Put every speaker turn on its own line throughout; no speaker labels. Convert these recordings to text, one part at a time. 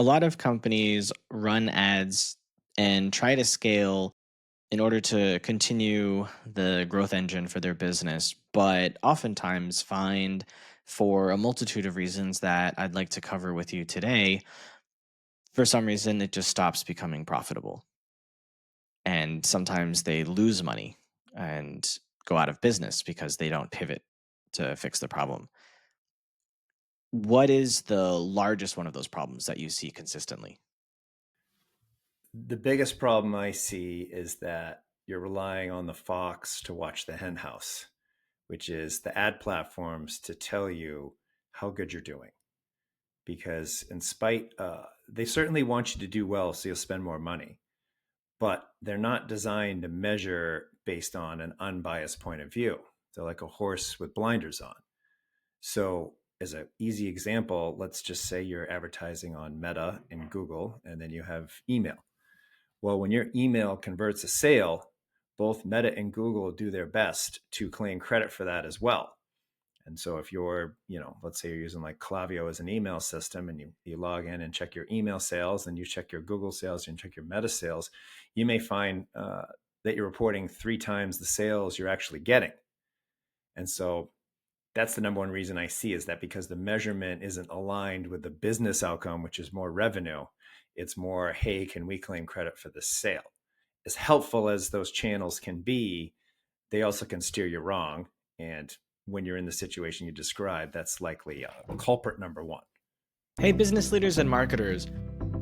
A lot of companies run ads and try to scale in order to continue the growth engine for their business, but oftentimes find for a multitude of reasons that I'd like to cover with you today, for some reason it just stops becoming profitable. And sometimes they lose money and go out of business because they don't pivot to fix the problem. What is the largest one of those problems that you see consistently?
The biggest problem I see is that you're relying on the fox to watch the henhouse, which is the ad platforms to tell you how good you're doing. Because they certainly want you to do well, so you'll spend more money, but they're not designed to measure based on an unbiased point of view. They're like a horse with blinders on. So, as an easy example, let's just say you're advertising on Meta and Google, and then you have email. Well, when your email converts a sale, both Meta and Google do their best to claim credit for that as well. And so if let's say you're using like Klaviyo as an email system and you log in and check your email sales and you check your Google sales and check your Meta sales, you may find that you're reporting 3 times the sales you're actually getting. And so that's the number one reason I see is that because the measurement isn't aligned with the business outcome, which is more revenue, it's more, hey, can we claim credit for the sale? As helpful as those channels can be, they also can steer you wrong. And when you're in the situation you described, that's likely culprit number one.
Hey, business leaders and marketers,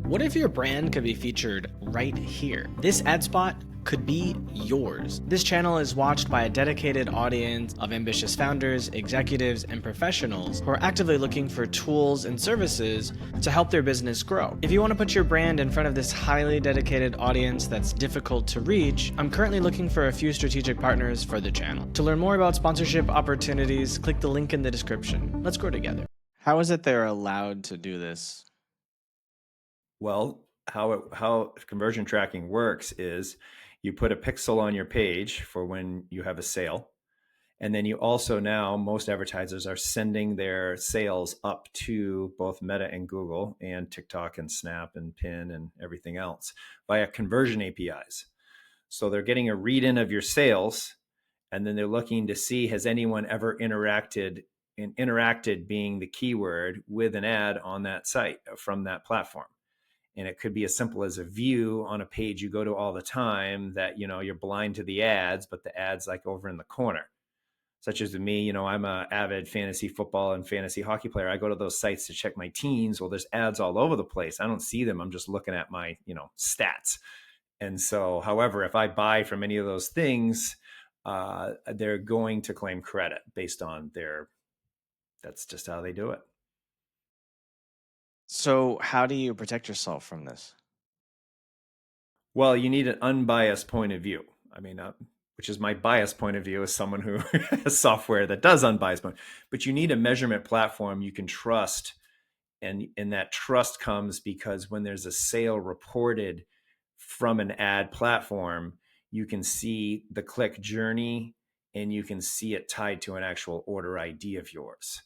what if your brand could be featured right here? This ad spot could be yours. This channel is watched by a dedicated audience of ambitious founders, executives, and professionals who are actively looking for tools and services to help their business grow. If you want to put your brand in front of this highly dedicated audience that's difficult to reach, I'm currently looking for a few strategic partners for the channel. To learn more about sponsorship opportunities, click the link in the description. Let's grow together. How is it they're allowed to do this?
Well, how conversion tracking works is you put a pixel on your page for when you have a sale. And then you also now, most advertisers are sending their sales up to both Meta and Google and TikTok and Snap and Pin and everything else via conversion APIs. So they're getting a read in of your sales, and then they're looking to see has anyone ever interacted, and interacted being the keyword, with an ad on that site from that platform. And it could be as simple as a view on a page you go to all the time that you're blind to the ads, but the ads like over in the corner. Such as me, I'm an avid fantasy football and fantasy hockey player. I go to those sites to check my teams. Well, there's ads all over the place. I don't see them. I'm just looking at my stats. And so, however, if I buy from any of those things, they're going to claim credit based on that's just how they do it.
So, how do you protect yourself from this?
Well, you need an unbiased point of view. I mean, which is my biased point of view as someone who has software that does unbiased point. But you need a measurement platform you can trust, and that trust comes because when there's a sale reported from an ad platform, you can see the click journey and you can see it tied to an actual order ID of yours.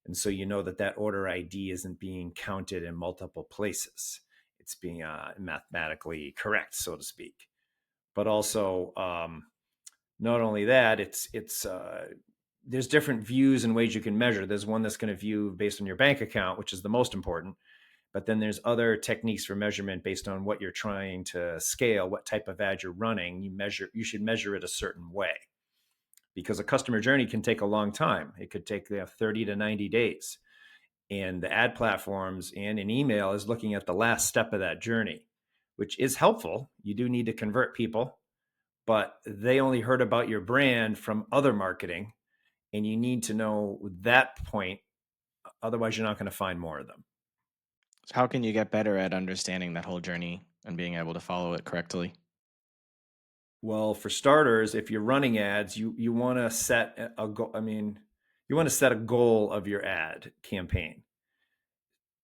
And so you know that that order ID isn't being counted in multiple places. It's being mathematically correct, so to speak. But also, not only that, it's there's different views and ways you can measure. There's one that's going to view based on your bank account, which is the most important. But then there's other techniques for measurement based on what you're trying to scale, what type of ad you're running. You should measure it a certain way because a customer journey can take a long time. It could take 30 to 90 days. And the ad platforms and an email is looking at the last step of that journey, which is helpful. You do need to convert people, but they only heard about your brand from other marketing, and you need to know that point. Otherwise, you're not going to find more of them.
How can you get better at understanding that whole journey and being able to follow it correctly?
Well, for starters, if you're running ads, you want to set a goal. I mean, you want to set a goal of your ad campaign.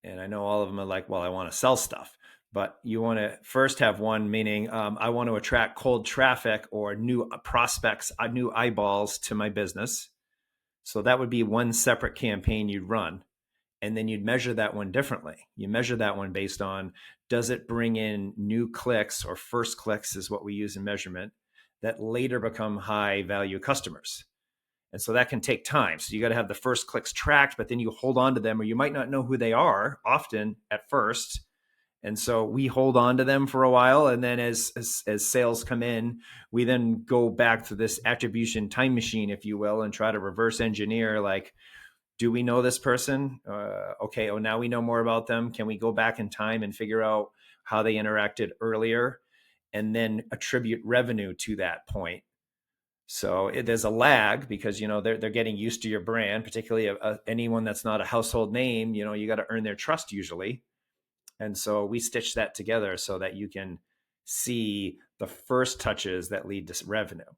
And I know all of them are like, well, I want to sell stuff, but you want to first have one meaning I want to attract cold traffic or new prospects, new eyeballs to my business. So that would be one separate campaign you'd run. And then you'd measure that one differently. You measure that one based on, does it bring in new clicks, or first clicks is what we use in measurement, that later become high value customers. And so that can take time. So you got to have the first clicks tracked, but then you hold on to them, or you might not know who they are often at first. And so we hold on to them for a while. And then as sales come in, we then go back to this attribution time machine, if you will, and try to reverse engineer, like, do we know this person? Okay, oh, now we know more about them. Can we go back in time and figure out how they interacted earlier, and then attribute revenue to that point? So there's a lag, because they're getting used to your brand, particularly anyone that's not a household name. You got to earn their trust usually, and so we stitch that together so that you can see the first touches that lead to revenue.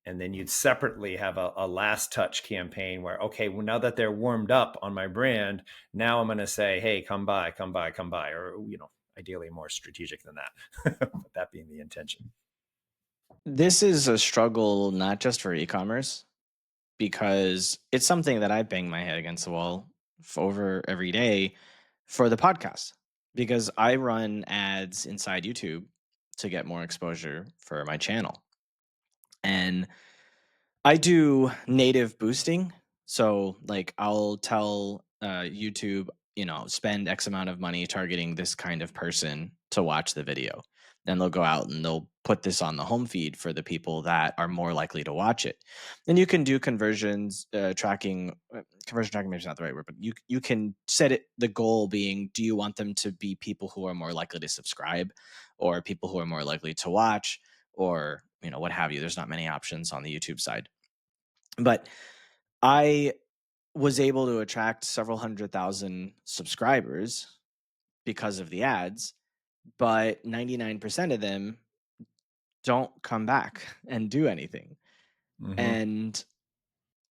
And then you'd separately have a last touch campaign where, okay, well, now that they're warmed up on my brand, now I'm going to say, hey, come by, or, ideally more strategic than that, but that being the intention.
This is a struggle not just for e-commerce, because it's something that I bang my head against the wall over every day for the podcast, because I run ads inside YouTube to get more exposure for my channel. And I do native boosting. So, like, I'll tell YouTube, spend X amount of money targeting this kind of person to watch the video. Then they'll go out and they'll put this on the home feed for the people that are more likely to watch it. And you can do conversions tracking. Conversion tracking maybe is not the right word, but you can set it. The goal being, do you want them to be people who are more likely to subscribe, or people who are more likely to watch, or what have you? There's not many options on the YouTube side. But I was able to attract several 100,000 subscribers because of the ads, but 99% of them don't come back and do anything.
Mm-hmm.
And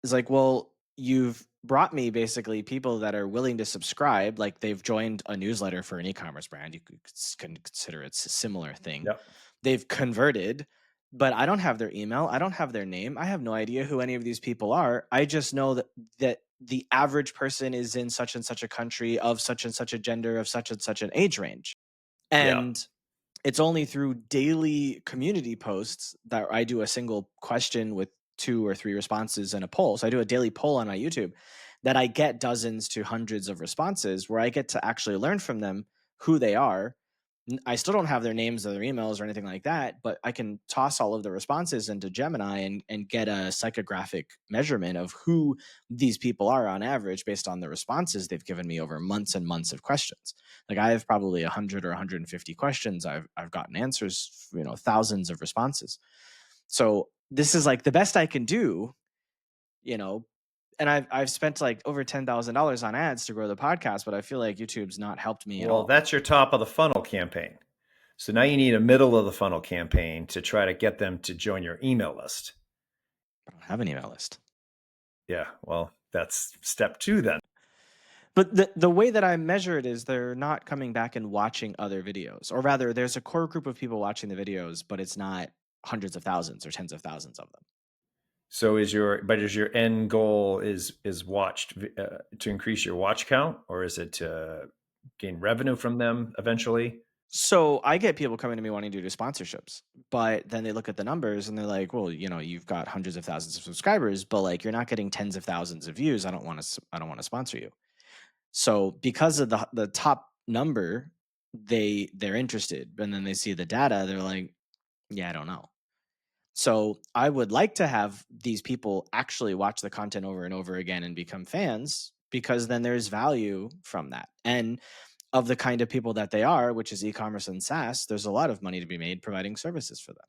it's like, well, you've brought me basically people that are willing to subscribe, like they've joined a newsletter for an e-commerce brand. You could consider it's a similar thing.
Yep.
They've converted, but I don't have their email. I don't have their name. I have no idea who any of these people are. I just know that the average person is in such and such a country, of such and such a gender, of such and such an age range. And it's only through daily community posts that I do a single question with 2 or 3 responses and a poll. So I do a daily poll on my YouTube, that I get dozens to hundreds of responses where I get to actually learn from them who they are. I still don't have their names or their emails or anything like that, but I can toss all of the responses into Gemini and get a psychographic measurement of who these people are on average based on the responses they've given me over months and months of questions. Like, I have probably 100 or 150 questions. I've gotten answers, thousands of responses. So this is like the best I can do, and I've spent like over $10,000 on ads to grow the podcast, but I feel like YouTube's not helped me at all.
Well, that's your top of the funnel campaign. So now you need a middle of the funnel campaign to try to get them to join your email list.
I don't have an email list.
Yeah, well, that's step 2 then.
But the way that I measure it is they're not coming back and watching other videos. Or rather, there's a core group of people watching the videos, but it's not hundreds of thousands or tens of thousands of them.
So is your end goal is watched to increase your watch count, or is it to gain revenue from them eventually?
So I get people coming to me wanting to do sponsorships, but then they look at the numbers and they're like, well, you've got hundreds of thousands of subscribers, but like, you're not getting tens of thousands of views. I don't want to sponsor you. So because of the top number, they're interested, and then they see the data, they're like, yeah, I don't know. So I would like to have these people actually watch the content over and over again and become fans, because then there's value from that. And of the kind of people that they are, which is e-commerce and SaaS, there's a lot of money to be made providing services for them.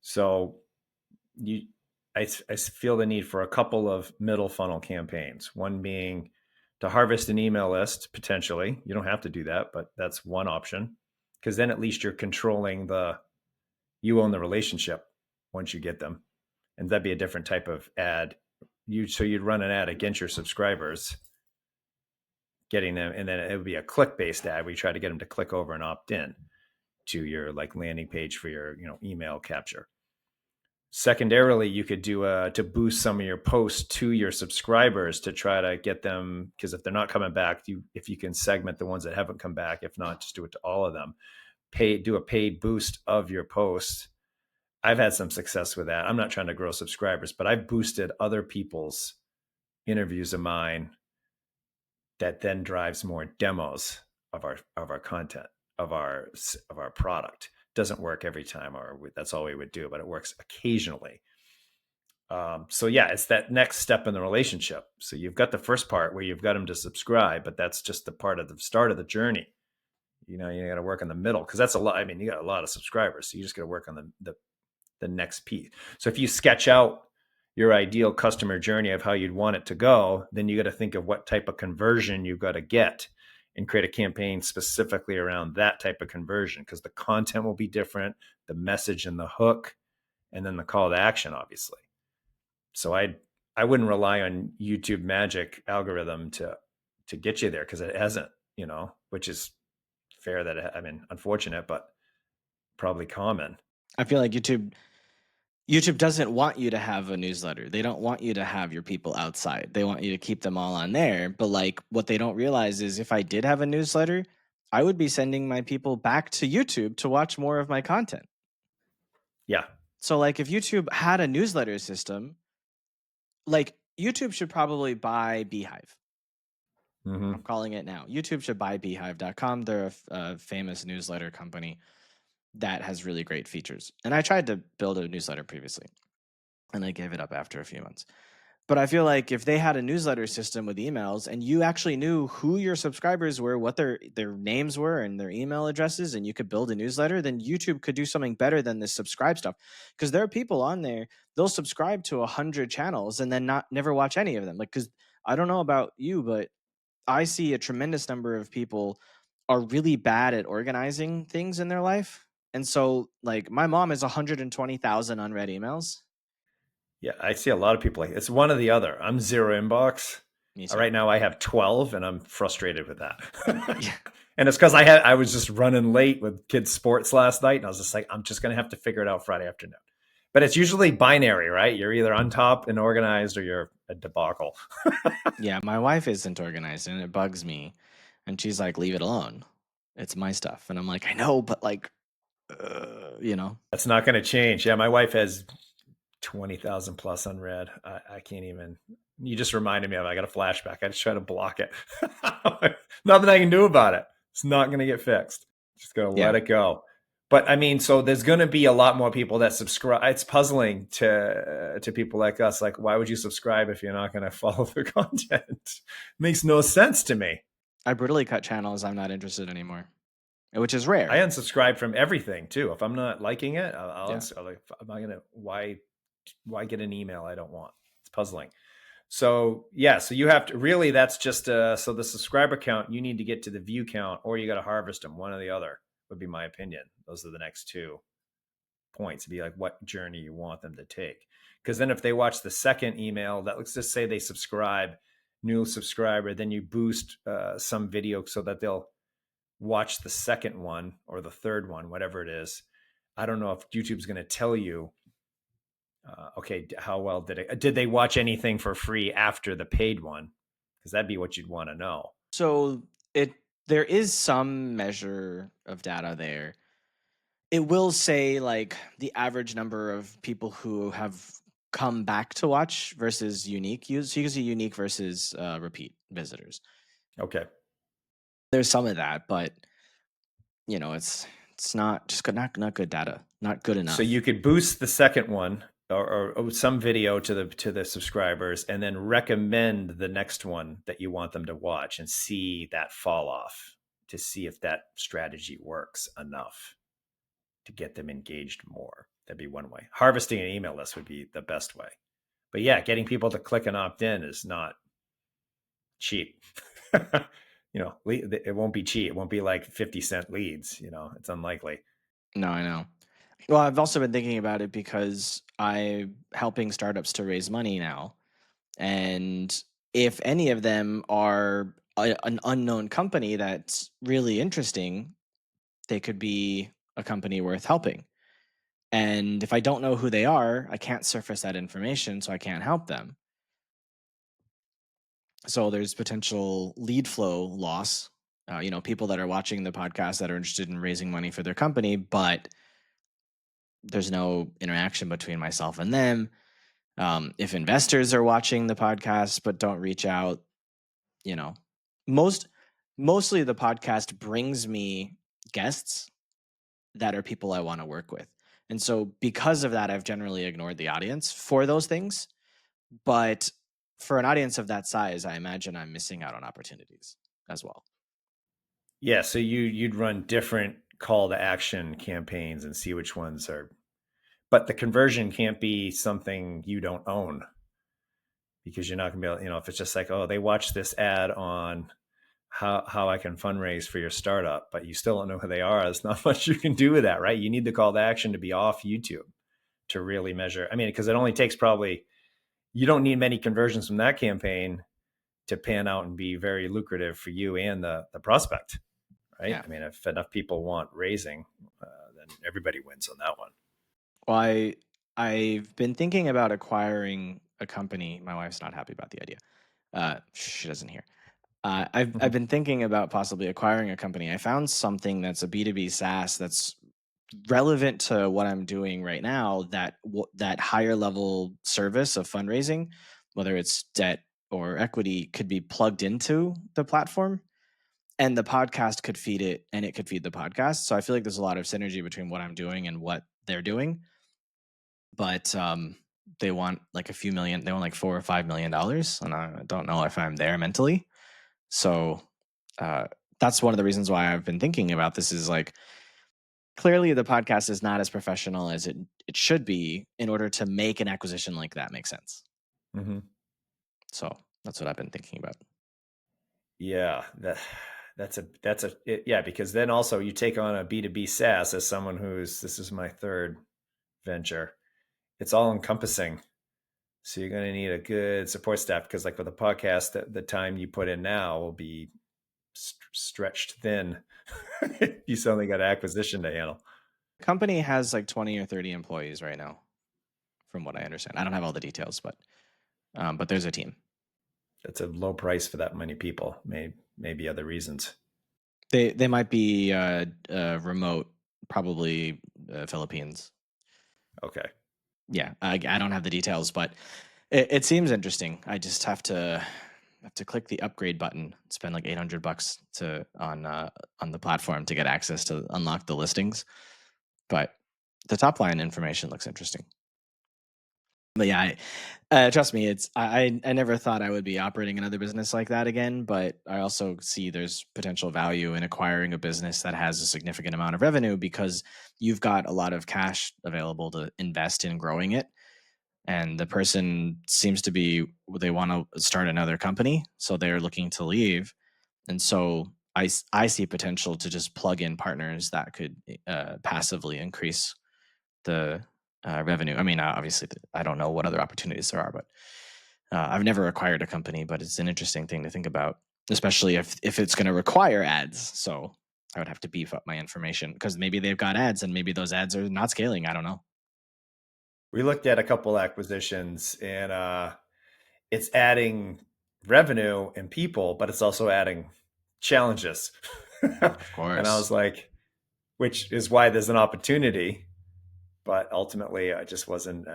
So I feel the need for a couple of middle funnel campaigns. One being to harvest an email list, potentially. You don't have to do that, but that's one option, because then at least you're controlling you own the relationship once you get them. And that'd be a different type of ad. So you'd run an ad against your subscribers, getting them, and then it would be a click-based ad where you try to get them to click over and opt in to your like landing page for your email capture. Secondarily, you could do to boost some of your posts to your subscribers to try to get them, because if they're not coming back, if you can segment the ones that haven't come back, if not, just do it to all of them. Do a paid boost of your posts. I've had some success with that. I'm not trying to grow subscribers, but I've boosted other people's interviews of mine that then drives more demos of our content, of our product. Doesn't work every time, or that's all we would do, but it works occasionally. So yeah, it's that next step in the relationship. So you've got the first part where you've got them to subscribe, but that's just the part of the start of the journey. You know, you got to work in the middle, because that's a lot. I mean, you got a lot of subscribers, so you just got to work on the next piece. So if you sketch out your ideal customer journey of how you'd want it to go, then you got to think of what type of conversion you've got to get and create a campaign specifically around that type of conversion, because the content will be different, the message and the hook, and then the call to action, obviously. So I wouldn't rely on YouTube magic algorithm to get you there, because it hasn't, you know, which is fair that I mean, unfortunate, but probably common.
I feel like YouTube doesn't want you to have a newsletter. They don't want you to have your people outside. They want you to keep them all on there. But like what they don't realize is if I did have a newsletter, I would be sending my people back to YouTube to watch more of my content.
Yeah.
So like if YouTube had a newsletter system, like YouTube should probably buy Beehive. I'm calling it now. YouTube should buy beehive.com. They're a famous newsletter company that has really great features. And I tried to build a newsletter previously, and I gave it up after a few months. But I feel like if they had a newsletter system with emails and you actually knew who your subscribers were, what their names were and their email addresses, and you could build a newsletter, then YouTube could do something better than this subscribe stuff. Because there are people on there, they'll subscribe to 100 channels and then never watch any of them. Like, because I don't know about you, but I see a tremendous number of people are really bad at organizing things in their life. And so like my mom has 120,000 unread emails.
Yeah, I see a lot of people like it's one or the other. I'm zero inbox.
Me too.
Right now I have 12 and I'm frustrated with that.
Yeah.
And it's because I was just running late with kids' sports last night, and I was just like, I'm just gonna have to figure it out Friday afternoon. But it's usually binary, right? You're either on top and organized or you're a debacle.
Yeah, my wife isn't organized and it bugs me. And she's like, leave it alone. It's my stuff. And I'm like, I know, but like, you know.
That's not gonna change. Yeah, my wife has 20,000 plus unread. I can't even. You just reminded me of it. I got a flashback. I just try to block it. Nothing I can do about it. It's not going to get fixed. Just going to let it go. But I mean, so there's going to be a lot more people that subscribe. It's puzzling to people like us. Like, why would you subscribe if you're not going to follow the content? Makes no sense to me.
I brutally cut channels I'm not interested anymore, which is rare.
I unsubscribe from everything too. If I'm not liking it, I'll like, I'm not gonna. Why get an email I don't want? It's puzzling. So yeah, so you have to really, that's just so the subscriber count, you need to get to the view count, or you got to harvest them. One or the other would be my opinion. Those are the next 2 points. It'd be like what journey you want them to take. Because then if they watch the second email, that let's just say they subscribe, new subscriber, then you boost some video so that they'll watch the second one or the third one, whatever it is. I don't know if YouTube's going to tell you, okay, how well did they watch anything for free after the paid one? Because that'd be what you'd want to know.
So there is some measure of data there. It will say like the average number of people who have come back to watch versus unique use. So you can see unique versus repeat visitors.
Okay.
There's some of that, but you know, it's not just good, not good data, not good enough.
So you could boost the second one or some video to the subscribers, and then recommend the next one that you want them to watch, and see that fall off to see if that strategy works enough to get them engaged more. That'd be one way. Harvesting an email list would be the best way. But yeah, getting people to click and opt in is not cheap. You know, it won't be cheap. It won't be like 50-cent leads. You know, it's unlikely.
No, I know. Well, I've also been thinking about it because I'm helping startups to raise money now. And if any of them are an unknown company that's really interesting, they could be a company worth helping. And if I don't know who they are, I can't surface that information, so I can't help them. So there's potential lead flow loss. People that are watching the podcast that are interested in raising money for their company, but there's no interaction between myself and them. If investors are watching the podcast but don't reach out, you know, most mostly the podcast brings me guests that are people I want to work with. And so because of that, I've generally ignored the audience for those things. But for an audience of that size, I imagine I'm missing out on opportunities as well.
Yeah, so you'd run different call to action campaigns and see which ones are, but the conversion can't be something you don't own, because you're not going to be able, if it's just like, oh, they watch this ad on how I can fundraise for your startup, but you still don't know who they are. There's not much you can do with that, right? You need the call to action to be off YouTube to really measure. I mean, because it only takes you don't need many conversions from that campaign to pan out and be very lucrative for you and the prospect, right?
Yeah.
I mean, if enough people want raising, then everybody wins on that one.
Well, I've been thinking about acquiring a company. My wife's not happy about the idea. She doesn't hear. I've been thinking about possibly acquiring a company. I found something that's a B2B SaaS that's relevant to what I'm doing right now. That higher level service of fundraising, whether it's debt or equity, could be plugged into the platform, and the podcast could feed it, and it could feed the podcast. So I feel like there's a lot of synergy between what I'm doing and what they're doing. But they want like a few million. They want like $4 or $5 million, and I don't know if I'm there mentally. So uh, that's one of the reasons why I've been thinking about this. Is like, clearly the podcast is not as professional as it should be in order to make an acquisition like that make sense.
Mm-hmm.
So that's what I've been thinking about.
Yeah, yeah, because then also you take on a B2B SaaS as someone this is my third venture. It's all encompassing. So you're going to need a good support staff, because like with a podcast, the time you put in now will be stretched thin. You suddenly got acquisition to handle.
The company has like 20 or 30 employees right now, from what I understand. I don't have all the details, but there's a team.
That's a low price for that many people. Maybe other reasons.
They might be remote, probably Philippines.
Okay.
Yeah, I don't have the details, but it seems interesting. I just have to click the upgrade button, spend like $800 on the platform to get access to unlock the listings. But the top line information looks interesting. But yeah, trust me, I never thought I would be operating another business like that again. But I also see there's potential value in acquiring a business that has a significant amount of revenue, because you've got a lot of cash available to invest in growing it. And the person seems to be, they want to start another company, so they're looking to leave. And so I see potential to just plug in partners that could passively increase the revenue. I mean, obviously, I don't know what other opportunities there are, but I've never acquired a company, but it's an interesting thing to think about, especially if it's going to require ads. So I would have to beef up my information, because maybe they've got ads and maybe those ads are not scaling. I don't know.
We looked at a couple acquisitions, and it's adding revenue and people, but it's also adding challenges.
Of
And I
course.
was like, which is why there's an opportunity, but ultimately I just wasn't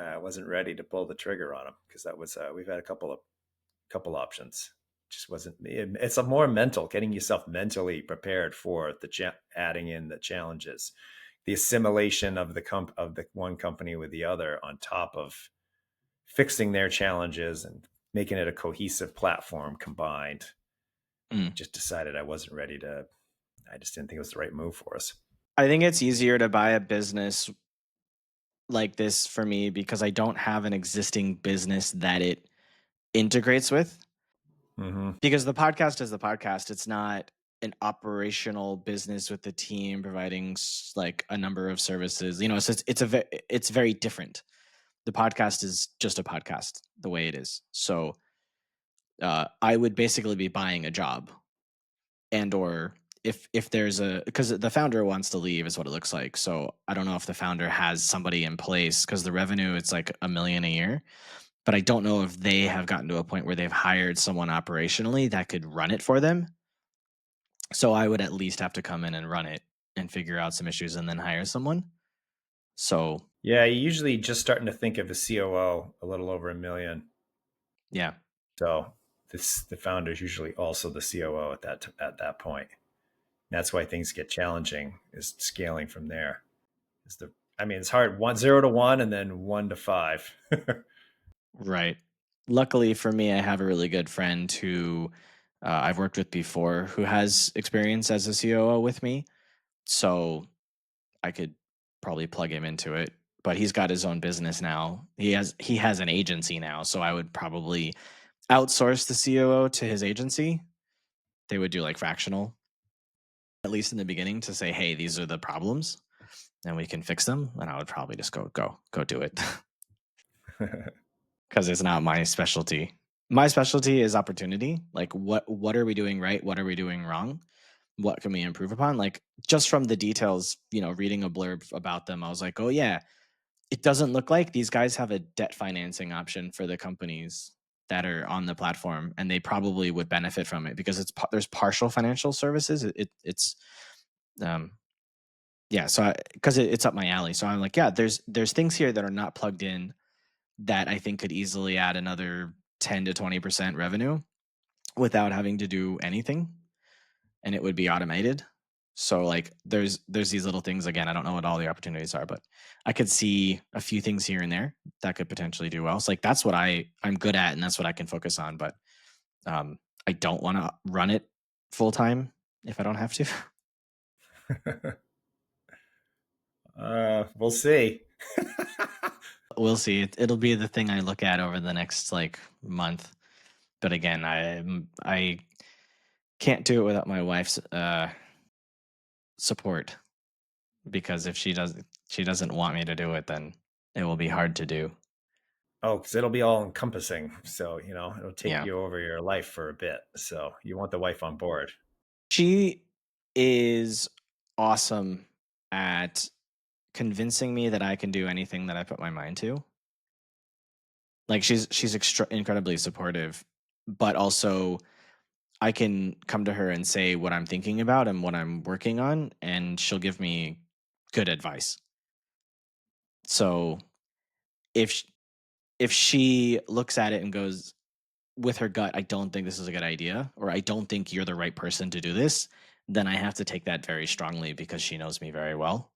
ready to pull the trigger on them, because that was we've had a couple options. Just wasn't. It's a more mental, getting yourself mentally prepared for adding in the challenges, the assimilation of the one company with the other, on top of fixing their challenges and making it a cohesive platform combined.
Mm.
Just decided I wasn't ready to. I just didn't think it was the right move for us.
I think it's easier to buy a business like this for me because I don't have an existing business that it integrates with.
Mm-hmm.
Because the podcast is the podcast. It's not an operational business with the team providing like a number of services. So it's very different. The podcast is just a podcast the way it is. So I would basically be buying a job, and or if there's a, because the founder wants to leave is what it looks like. So I don't know if the founder has somebody in place, because the revenue, it's like 1 million a year, but I don't know if they have gotten to a point where they've hired someone operationally that could run it for them. So I would at least have to come in and run it and figure out some issues and then hire someone. So
Yeah, you're usually just starting to think of a COO a little over 1 million.
yeah,
So the founder is usually also the COO at that point. That's why things get challenging, is scaling from there. Is the I mean, it's hard, 0 to 1 and then 1 to 5.
right. Luckily for me, I have a really good friend who I've worked with before who has experience as a COO with me. So I could probably plug him into it. But he's got his own business now. He has an agency now, so I would probably outsource the COO to his agency. They would do like fractional, at least in the beginning, to say, "Hey, these are the problems, and we can fix them." And I would probably just go do it because it's not my specialty. My specialty is opportunity. Like, what are we doing right? What are we doing wrong? What can we improve upon? Like, just from the details, reading a blurb about them, I was like, oh yeah, it doesn't look like these guys have a debt financing option for the companies that are on the platform, and they probably would benefit from it because there's partial financial services. It's um yeah, so because it's up my alley. So I'm like, yeah, there's things here that are not plugged in that I think could easily add another 10 to 20% revenue without having to do anything, and it would be automated. So like there's these little things. Again, I don't know what all the opportunities are, but I could see a few things here and there that could potentially do well. So like that's what I'm good at, and that's what I can focus on. But I don't want to run it full time if I don't have to.
We'll see.
We'll see. It'll be the thing I look at over the next like month. But again, I can't do it without my wife's support, because if she doesn't want me to do it, then it will be hard to do.
Oh, because it'll be all encompassing. So, it'll take
Yeah.
you over your life for a bit. So you want the wife on board.
She is awesome at convincing me that I can do anything that I put my mind to. Like she's incredibly supportive, but also I can come to her and say what I'm thinking about and what I'm working on, and she'll give me good advice. So if sh- if she looks at it and goes with her gut, I don't think this is a good idea, or I don't think you're the right person to do this, then I have to take that very strongly because she knows me very well.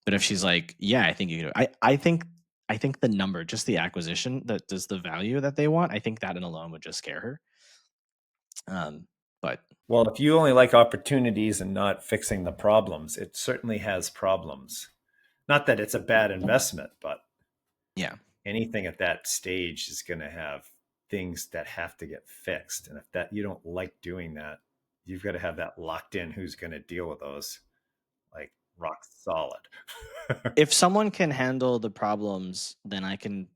But if she's like, yeah, I think you can do it. I think the number, just the acquisition, that does the value that they want, I think that in alone would just scare her. But
Well, if you only like opportunities and not fixing the problems, it certainly has problems. Not that it's a bad investment, but
yeah,
anything at that stage is going to have things that have to get fixed. And if that you don't like doing that, you've got to have that locked in who's going to deal with those, like, rock solid.
if someone can handle the problems, then I can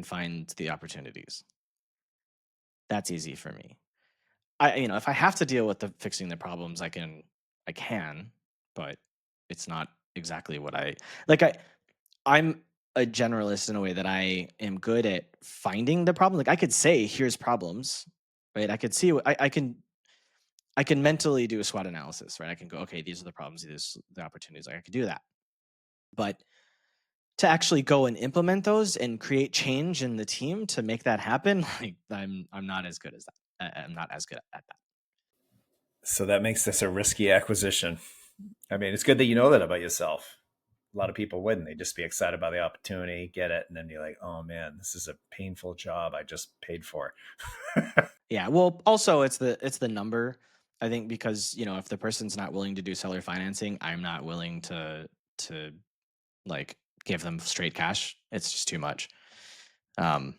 find the opportunities. That's easy for me. If I have to deal with the fixing the problems, I can, but it's not exactly what I like. I'm a generalist in a way that I am good at finding the problem. Like I could say, here's problems, right? I could see what I can mentally do a SWOT analysis, right? I can go, okay, these are the problems, these are the opportunities. Like I could do that. But to actually go and implement those and create change in the team to make that happen, like I'm not as good as that. I'm not as good at that.
So that makes this a risky acquisition. I mean, it's good that you know that about yourself. A lot of people wouldn't. They'd just be excited about the opportunity, get it, and then be like, oh man, this is a painful job I just paid for.
Yeah. Well, also it's the number. I think because if the person's not willing to do seller financing, I'm not willing to like give them straight cash. It's just too much. Um.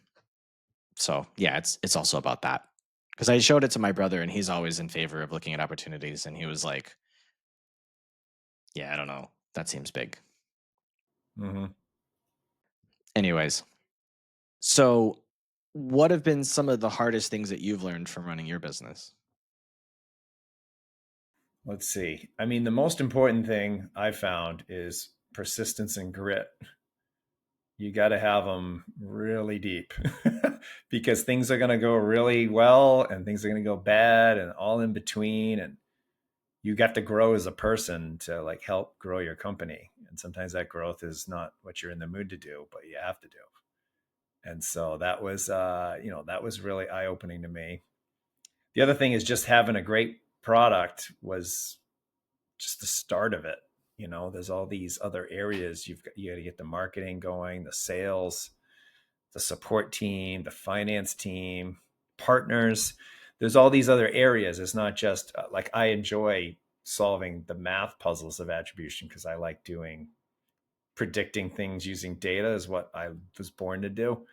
So yeah, it's also about that, because I showed it to my brother and he's always in favor of looking at opportunities, and he was like, "Yeah, I don't know. That seems big."
Mm-hmm.
Anyways, so what have been some of the hardest things that you've learned from running your business?
Let's see. I mean, the most important thing I found is persistence and grit. You got to have them really deep because things are going to go really well and things are going to go bad and all in between. And you got to grow as a person to like help grow your company. And sometimes that growth is not what you're in the mood to do, but you have to do. And so that was, that was really eye opening to me. The other thing is just having a great product was just the start of it. There's all these other areas you got to get the marketing going, the sales, the support team, the finance team, partners. There's all these other areas. It's not just like I enjoy solving the math puzzles of attribution because I like doing predicting things using data is what I was born to do.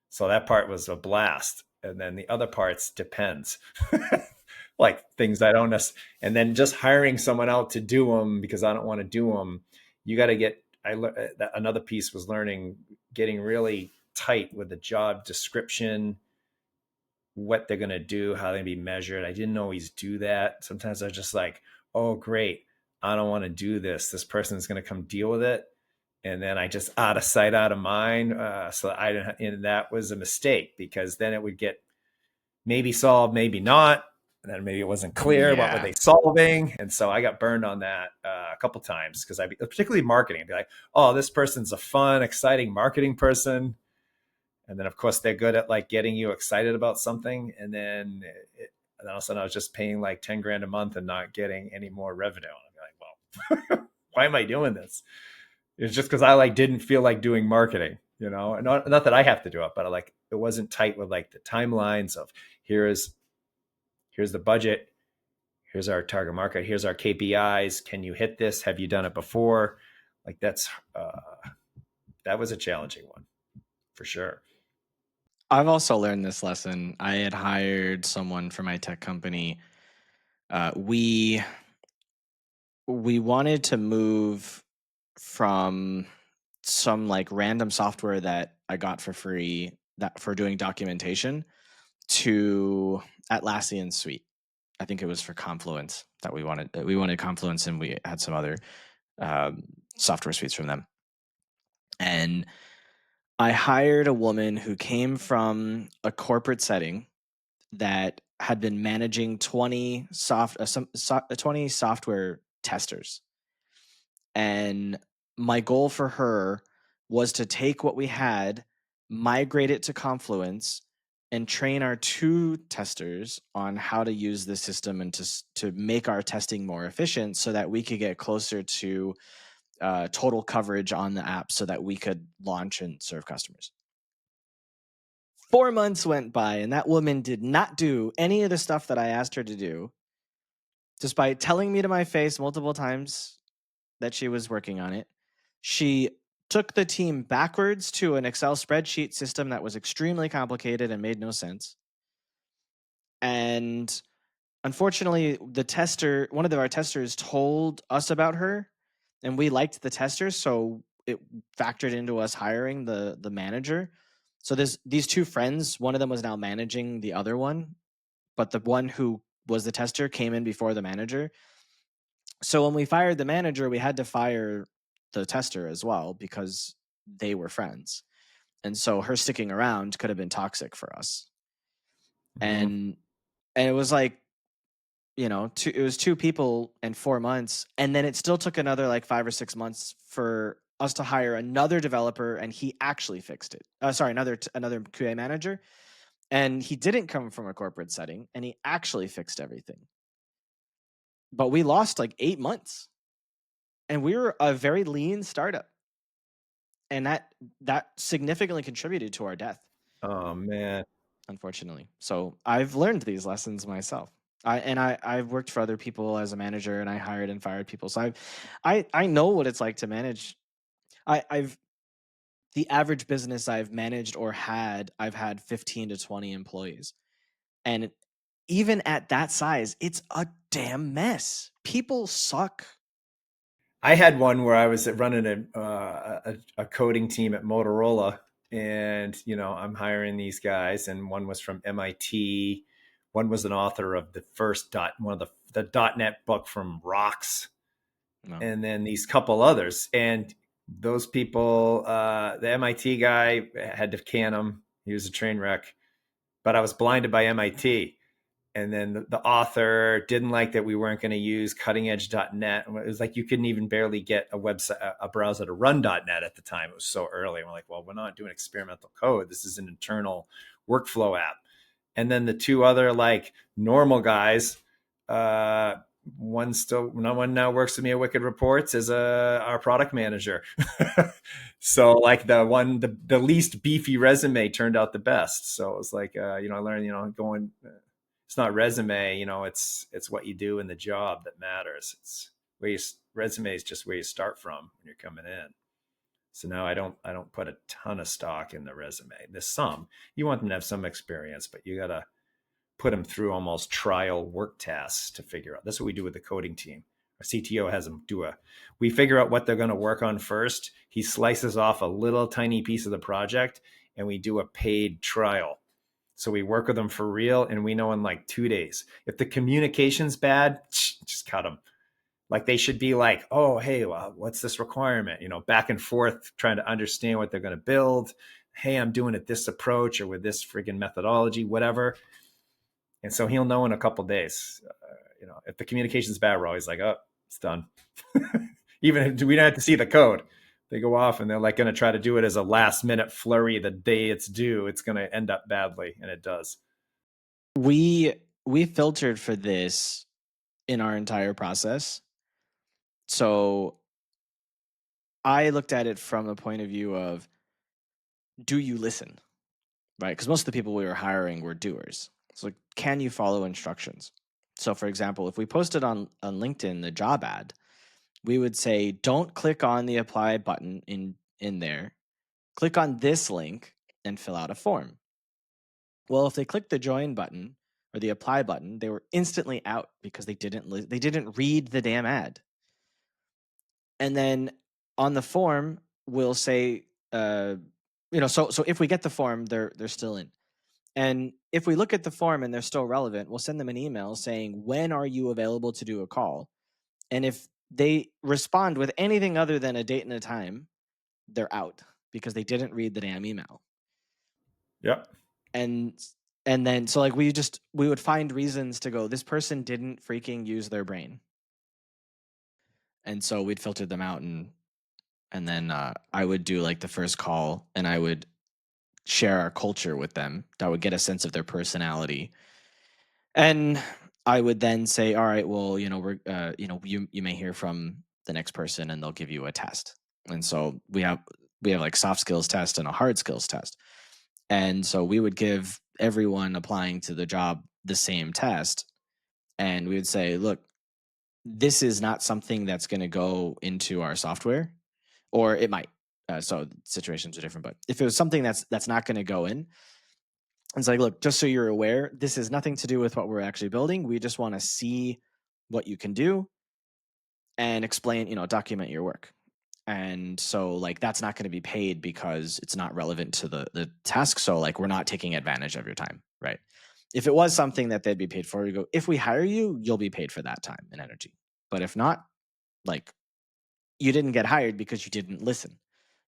So that part was a blast. And then the other parts depends. Like things I don't necessarily, and then just hiring someone out to do them because I don't want to do them. You got to get, another piece was learning, getting really tight with the job description, what they're going to do, how they be measured. I didn't always do that. Sometimes I was just like, oh, great. I don't want to do this. This person is going to come deal with it. And then I just out of sight, out of mind. And that was a mistake because then it would get maybe solved, maybe not. And then maybe it wasn't clear what were
Yeah.
they solving. And so I got burned on that a couple times because particularly marketing, I'd be like, oh, this person's a fun, exciting marketing person. And then of course they're good at like getting you excited about something. And then all of a sudden I was just paying like 10 grand a month and not getting any more revenue. And I'm like, well, why am I doing this? It's just because I like didn't feel like doing marketing, and not that I have to do it, but it wasn't tight with like the timelines of here's the budget, here's our target market, here's our KPIs. Can you hit this? Have you done it before? Like that was a challenging one for sure.
I've also learned this lesson. I had hired someone for my tech company. We wanted to move from some like random software that I got for free that for doing documentation to Atlassian Suite. I think it was for Confluence that we wanted. We wanted Confluence, and we had some other um, software suites from them. And I hired a woman who came from a corporate setting that had been managing 20 software testers. And my goal for her was to take what we had, migrate it to Confluence, and train our 2 testers on how to use the system and to make our testing more efficient so that we could get closer to total coverage on the app so that we could launch and serve customers. 4 months went by and that woman did not do any of the stuff that I asked her to do, despite telling me to my face multiple times that she was working on it. She took the team backwards to an Excel spreadsheet system that was extremely complicated and made no sense. And unfortunately, one of our testers told us about her, and we liked the tester, so it factored into us hiring the manager. So these 2 friends, one of them was now managing the other one, but the one who was the tester came in before the manager. So when we fired the manager, we had to fire the tester as well because they were friends. And so her sticking around could have been toxic for us.
Mm-hmm.
And it was like, it was 2 people in 4 months, and then it still took another like 5 or 6 months for us to hire another developer, and he actually fixed it. Sorry, another QA manager, and he didn't come from a corporate setting, and he actually fixed everything. But we lost like 8 months, and we were a very lean startup, and that significantly contributed to our death,
Oh man.
unfortunately. So I've learned these lessons myself. I've worked for other people as a manager, and I hired and fired people. So I know what it's like to manage. I've the average business I've managed or I've had 15 to 20 employees, and even at that size, it's a damn mess. People suck.
I had one where I was running a coding team at Motorola, and I'm hiring these guys, and one was from MIT, One was an author of the first one of the .NET book from Rocks,
No.
and then these couple others. And those people, the MIT guy had to can him. He was a train wreck, but I was blinded by MIT. And then the author didn't like that we weren't going to use cutting edge .NET. It was like you couldn't even barely get a website, a browser to run .NET at the time. It was so early. And we're like, well, we're not doing experimental code. This is an internal workflow app. And then the two other like normal guys, no one now works with me at Wicked Reports as our product manager. So like the least beefy resume turned out the best. So it was like, I learned, going, it's not resume, it's what you do in the job that matters. It's resume is just where you start from when you're coming in. So now I don't put a ton of stock in the resume. There's some, you want them to have some experience, but you got to put them through almost trial work tasks to figure out. That's what we do with the coding team. Our CTO has them we figure out what they're going to work on first. He slices off a little tiny piece of the project and we do a paid trial. So we work with them for real, and we know in like 2 days. If the communication's bad, just cut them. Like they should be like, oh, hey, well, what's this requirement? Back and forth, trying to understand what they're going to build. Hey, I'm doing it this approach or with this friggin' methodology, whatever. And so he'll know in a couple of days. If the communication's bad, we're always like, oh, it's done. Even if we don't have to see the code. They go off and they're like going to try to do it as a last minute flurry the day it's due. It's going to end up badly, and it does.
We filtered for this in our entire process. So I looked at it from the point of view of, do you listen? Right? Because most of the people we were hiring were doers. So can you follow instructions? So for example, if we posted on LinkedIn the job ad, we would say, don't click on the apply button in there. Click on this link and fill out a form. Well, if they clicked the join button or the apply button, they were instantly out because they didn't read the damn ad. And then on the form, we'll say, so if we get the form, they're still in. And if we look at the form and they're still relevant, we'll send them an email saying, when are you available to do a call? And if they respond with anything other than a date and a time, they're out because they didn't read the damn email.
Yep.
And then, so like we would find reasons to go, this person didn't freaking use their brain. And so we'd filter them out, and then I would do like the first call, and I would share our culture with them. That would get a sense of their personality. And I would then say, all right, well, we're, you may hear from the next person and they'll give you a test. And so we have like soft skills test and a hard skills test. And so we would give everyone applying to the job the same test. And we would say, look, this is not something that's going to go into our software, or it might. So situations are different, but if it was something that's not going to go in, it's like, look, just so you're aware, this has nothing to do with what we're actually building. We just want to see what you can do and explain, document your work. And so like, that's not going to be paid because it's not relevant to the task. So like, we're not taking advantage of your time, right? If it was something that they'd be paid for, you go, if we hire you, you'll be paid for that time and energy. But if not, like, you didn't get hired because you didn't listen.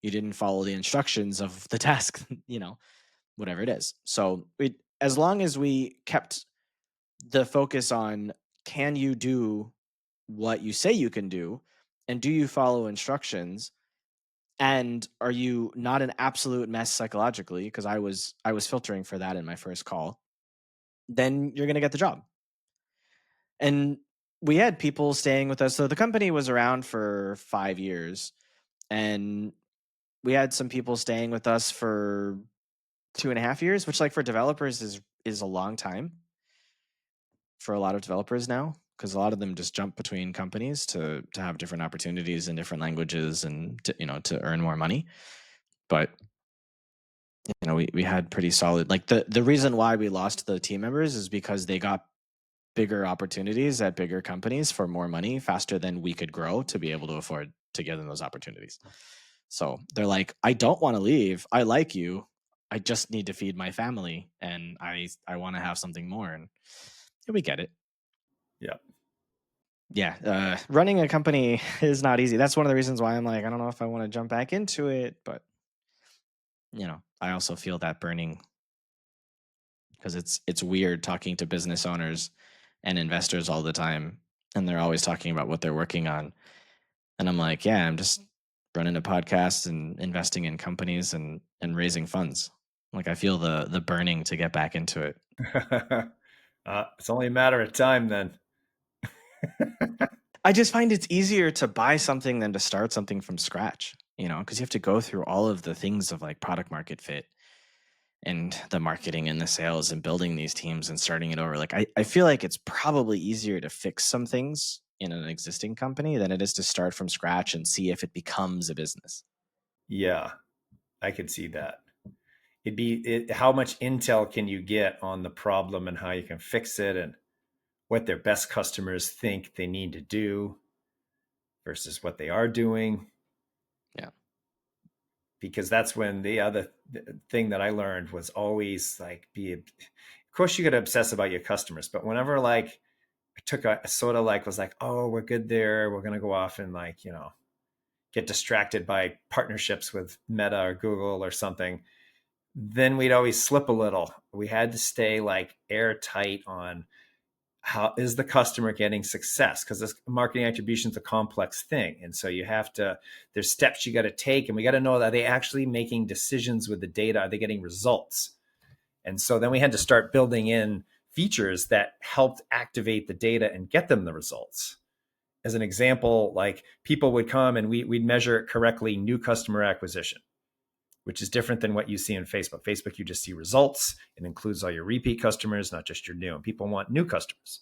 You didn't follow the instructions of the task, whatever it is. So as long as we kept the focus on, can you do what you say you can do, and do you follow instructions, and are you not an absolute mess psychologically, because I was filtering for that in my first call, then you're going to get the job. And we had people staying with us. So the company was around for 5 years, and we had some people staying with us for 2.5 years, which like for developers is a long time for a lot of developers now, because a lot of them just jump between companies to have different opportunities in different languages and to earn more money. But we had pretty solid, like the reason why we lost the team members is because they got bigger opportunities at bigger companies for more money faster than we could grow to be able to afford to give them those opportunities. So they're like, I don't want to leave. I like you. I just need to feed my family, and I want to have something more. And yeah, we get it.
Yeah.
Yeah, running a company is not easy. That's one of the reasons why I'm like, I don't know if I want to jump back into it, but I also feel that burning, because it's weird talking to business owners and investors all the time, and they're always talking about what they're working on, and I'm like, yeah, I'm just running a podcast and investing in companies and raising funds. Like, I feel the burning to get back into it.
It's only a matter of time then.
I just find it's easier to buy something than to start something from scratch, because you have to go through all of the things of like product market fit and the marketing and the sales and building these teams and starting it over. Like, I feel like it's probably easier to fix some things in an existing company than it is to start from scratch and see if it becomes a business.
Yeah, I could see that. How much intel can you get on the problem and how you can fix it and what their best customers think they need to do versus what they are doing.
Yeah.
Because that's when the other thing that I learned was always like of course you got to obsess about your customers, but whenever like I took a sort of like was like, oh, we're good there, we're going to go off and like, get distracted by partnerships with Meta or Google or something, then we'd always slip a little. We had to stay like airtight on how is the customer getting success, because this marketing attribution is a complex thing, and so there's steps you got to take, and we got to know that they actually making decisions with the data, are they getting results? And so then we had to start building in features that helped activate the data and get them the results. As an example, like people would come and we'd measure correctly new customer acquisition, which is different than what you see in Facebook. Facebook, you just see results. It includes all your repeat customers, not just your new. And people want new customers.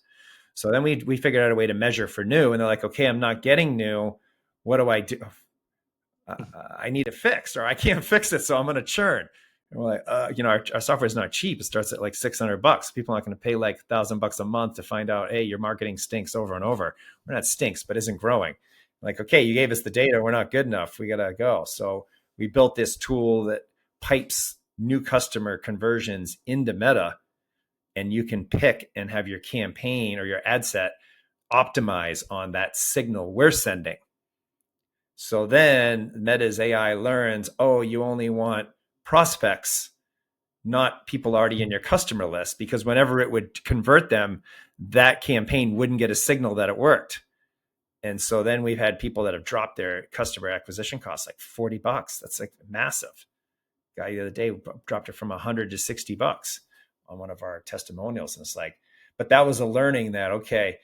So then we figured out a way to measure for new. And they're like, okay, I'm not getting new. What do I do? I need it fixed, or I can't fix it, so I'm going to churn. And we're like, our software is not cheap. It starts at like $600. People aren't going to pay like $1,000 a month to find out, hey, your marketing stinks over and over. We're not stinks, but isn't growing. Like, okay, you gave us the data. We're not good enough. We got to go. So we built this tool that pipes new customer conversions into Meta, and you can pick and have your campaign or your ad set optimize on that signal we're sending. So then Meta's AI learns, oh, you only want prospects, not people already in your customer list, because whenever it would convert them, that campaign wouldn't get a signal that it worked. And so then we've had people that have dropped their customer acquisition costs like $40. That's like massive. Guy the other day dropped it from $100 to $60 on one of our testimonials. And it's like, but that was a learning that, okay,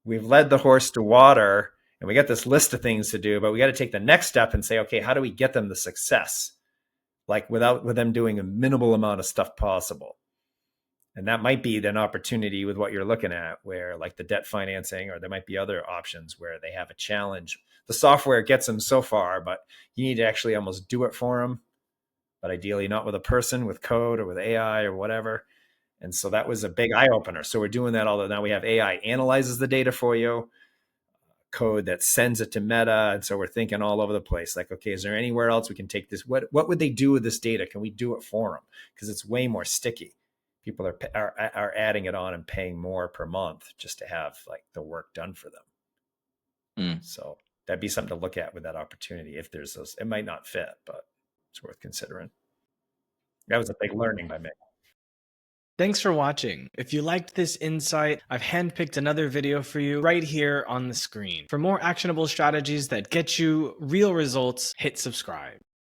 we've led the horse to water and we got this list of things to do, but we got to take the next step and say, okay, how do we get them the success? Like with them doing a minimal amount of stuff possible. And that might be an opportunity with what you're looking at, where like the debt financing, or there might be other options where they have a challenge. The software gets them so far, but you need to actually almost do it for them. But ideally not with a person, with code or with AI or whatever. And so that was a big eye opener. So we're doing that. Although now we have AI analyzes the data for you, code that sends it to Meta. And so we're thinking all over the place, like, okay, is there anywhere else we can take this? What would they do with this data? Can we do it for them? Because it's way more sticky. People are adding it on and paying more per month just to have like the work done for them. So that'd be something to look at with that opportunity. If there's those, it might not fit, but it's worth considering. That was a big learning by me.
Thanks for watching. If you liked this insight, I've handpicked another video for you right here on the screen. For more actionable strategies that get you real results, hit subscribe.